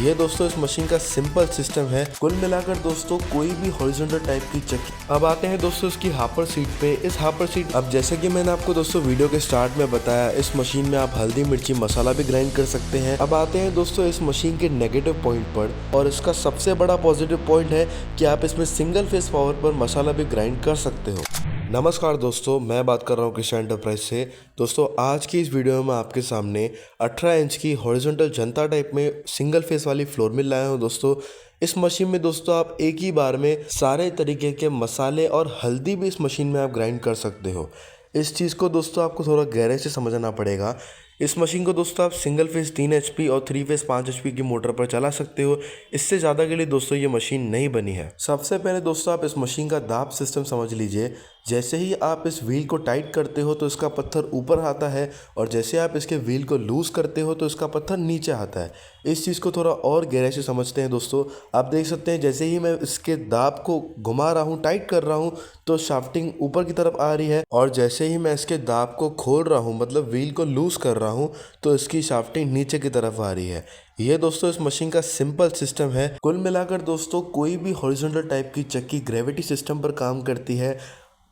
ये दोस्तों इस मशीन का सिंपल सिस्टम है। कुल मिलाकर दोस्तों कोई भी हॉरिजॉन्टल टाइप की चक्की। अब आते हैं दोस्तों इसकी हापर सीट पे। इस हापर सीट, अब जैसे कि मैंने आपको दोस्तों वीडियो के स्टार्ट में बताया, इस मशीन में आप हल्दी मिर्ची मसाला भी ग्राइंड कर सकते हैं। अब आते हैं दोस्तों इस मशीन के नेगेटिव पॉइंट पर, और इसका सबसे बड़ा पॉजिटिव पॉइंट है कि आप इसमें सिंगल फेस पावर पर मसाला भी ग्राइंड कर सकते हो। नमस्कार दोस्तों, मैं बात कर रहा हूँ किसान एंटरप्राइज से। दोस्तों आज की इस वीडियो में मैं आपके सामने 18 इंच की हॉरिजॉन्टल जनता टाइप में सिंगल फेस वाली फ्लोर मिल लाया हूँ। दोस्तों इस मशीन में दोस्तों आप एक ही बार में सारे तरीके के मसाले और हल्दी भी इस मशीन में आप ग्राइंड कर सकते हो। इस चीज़ को दोस्तों आपको थोड़ा गहरे से समझना पड़ेगा। इस मशीन को दोस्तों आप सिंगल फेस 3 HP और 3 फेस 5 HP की मोटर पर चला सकते हो। इससे ज़्यादा के लिए दोस्तों ये मशीन नहीं बनी है। सबसे पहले दोस्तों आप इस मशीन का दाब सिस्टम समझ लीजिए। जैसे ही आप इस व्हील को टाइट करते हो तो इसका पत्थर ऊपर आता है, और जैसे आप इसके व्हील को लूज करते हो तो इसका पत्थर नीचे आता है। इस चीज़ को थोड़ा और गहराई से समझते हैं दोस्तों। आप देख सकते हैं जैसे ही मैं इसके दाब को घुमा रहा हूँ, टाइट कर रहा हूँ, तो शाफ्टिंग ऊपर की तरफ आ रही है, और जैसे ही मैं इसके दाब को खोल रहा हूँ, मतलब व्हील को लूज कर रहा हूँ, तो इसकी शाफ्टिंग नीचे की तरफ आ रही है। ये दोस्तों इस मशीन का सिंपल सिस्टम है। कुल मिलाकर दोस्तों कोई भी हॉरिजॉन्टल टाइप की चक्की ग्रेविटी सिस्टम पर काम करती है।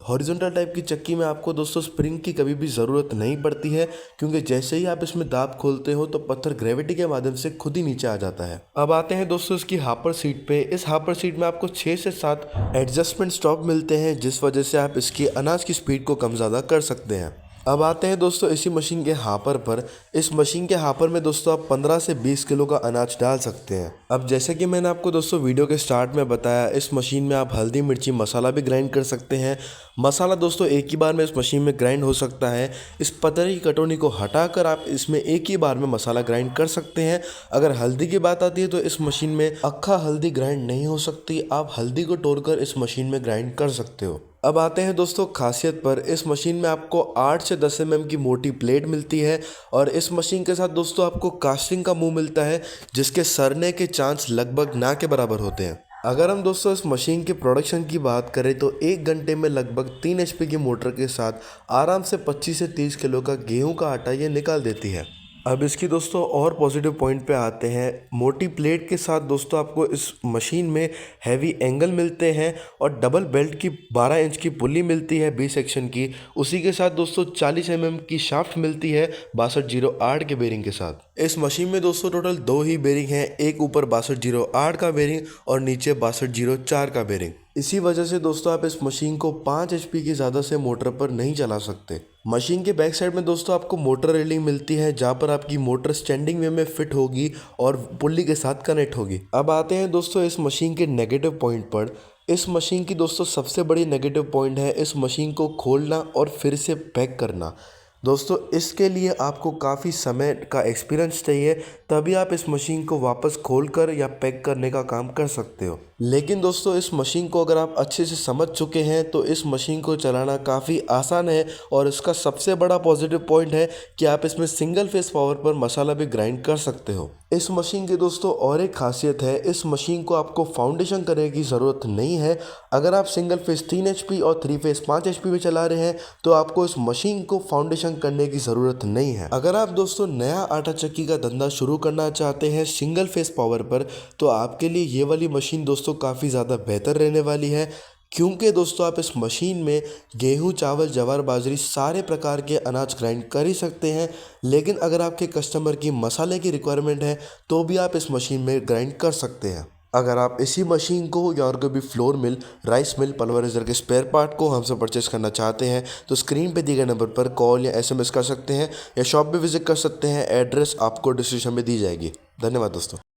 हॉरिजॉन्टल टाइप की चक्की में आपको दोस्तों स्प्रिंग की कभी भी ज़रूरत नहीं पड़ती है, क्योंकि जैसे ही आप इसमें दाब खोलते हो तो पत्थर ग्रेविटी के माध्यम से खुद ही नीचे आ जाता है। अब आते हैं दोस्तों इसकी हापर सीट पे। इस हापर सीट में आपको 6 से 7 एडजस्टमेंट स्टॉप मिलते हैं, जिस वजह से आप इसकी अनाज की स्पीड को कम ज़्यादा कर सकते हैं। अब आते हैं दोस्तों इसी मशीन के हापर पर। इस मशीन के हापर में दोस्तों आप 15 से 20 किलो का अनाज डाल सकते हैं। अब जैसे कि मैंने आपको दोस्तों वीडियो के स्टार्ट में बताया, इस मशीन में आप हल्दी मिर्ची मसाला भी ग्राइंड कर सकते हैं। मसाला दोस्तों एक ही बार में इस मशीन में ग्राइंड हो सकता है। इस पतली कटोनी को हटाकर आप इसमें एक ही बार में मसाला ग्राइंड कर सकते हैं। अगर हल्दी की बात आती है तो इस मशीन में अक्खा हल्दी ग्राइंड नहीं हो सकती। आप हल्दी को तोड़कर इस मशीन में ग्राइंड कर सकते हो। अब आते हैं दोस्तों खासियत पर। इस मशीन में आपको 8 से 10 mm की मोटी प्लेट मिलती है, और इस मशीन के साथ दोस्तों आपको कास्टिंग का मुंह मिलता है, जिसके सड़ने के चांस लगभग ना के बराबर होते हैं। अगर हम दोस्तों इस मशीन के प्रोडक्शन की बात करें तो 1 घंटे में लगभग 3 HP की मोटर के साथ आराम से 25 से 30 किलो का गेहूं का आटा ये निकाल देती है। अब इसकी दोस्तों और पॉजिटिव पॉइंट पे आते हैं। मोटी प्लेट के साथ दोस्तों आपको इस मशीन में हैवी एंगल मिलते हैं, और डबल बेल्ट की 12 इंच की पुली मिलती है बी सेक्शन की। उसी के साथ दोस्तों 40 mm की शाफ्ट मिलती है 6208 के बेरिंग के साथ। इस मशीन में दोस्तों टोटल 2 ही बेरिंग हैं, एक ऊपर 6208 का बेरिंग और नीचे 6204 का बेरिंग। इसी वजह से दोस्तों आप इस मशीन को 5 HP की ज़्यादा से मोटर पर नहीं चला सकते। मशीन के बैक साइड में दोस्तों आपको मोटर रेलिंग मिलती है, जहाँ पर आपकी मोटर स्टैंडिंग वे में फिट होगी और पुल्ली के साथ कनेक्ट होगी। अब आते हैं दोस्तों इस मशीन के नेगेटिव पॉइंट पर। इस मशीन की दोस्तों सबसे बड़ी नेगेटिव पॉइंट है इस मशीन को खोलना और फिर से पैक करना। दोस्तों इसके लिए आपको काफ़ी समय का एक्सपीरियंस चाहिए, तभी आप इस मशीन को वापस खोलकर या पैक करने का काम कर सकते हो। लेकिन दोस्तों इस मशीन को अगर आप अच्छे से समझ चुके हैं तो इस मशीन को चलाना काफ़ी आसान है, और इसका सबसे बड़ा पॉजिटिव पॉइंट है कि आप इसमें सिंगल फेस पावर पर मसाला भी ग्राइंड कर सकते हो। इस मशीन की दोस्तों और एक खासियत है, इस मशीन को आपको फाउंडेशन करने की ज़रूरत नहीं है। अगर आप सिंगल फेस 3 HP और 3 फेस 5 HP में चला रहे हैं तो आपको इस मशीन को फाउंडेशन करने की ज़रूरत नहीं है। अगर आप दोस्तों नया आटा चक्की का धंधा शुरू करना चाहते हैं सिंगल फेस पावर पर, तो आपके लिए ये वाली मशीन दोस्तों काफ़ी ज़्यादा बेहतर रहने वाली है, क्योंकि दोस्तों आप इस मशीन में गेहूं, चावल, ज्वार, बाजरी सारे प्रकार के अनाज ग्राइंड कर ही सकते हैं। लेकिन अगर आपके कस्टमर की मसाले की रिक्वायरमेंट है तो भी आप इस मशीन में ग्राइंड कर सकते हैं। अगर आप इसी मशीन को या और कोई भी flour mill, rice mill, pulveriser के स्पेयर पार्ट को हमसे परचेस करना चाहते हैं तो स्क्रीन पे दिए गए नंबर पर कॉल या SMS कर सकते हैं, या शॉप पे विजिट कर सकते हैं। एड्रेस आपको डिस्क्रिप्शन में दी जाएगी। धन्यवाद दोस्तों।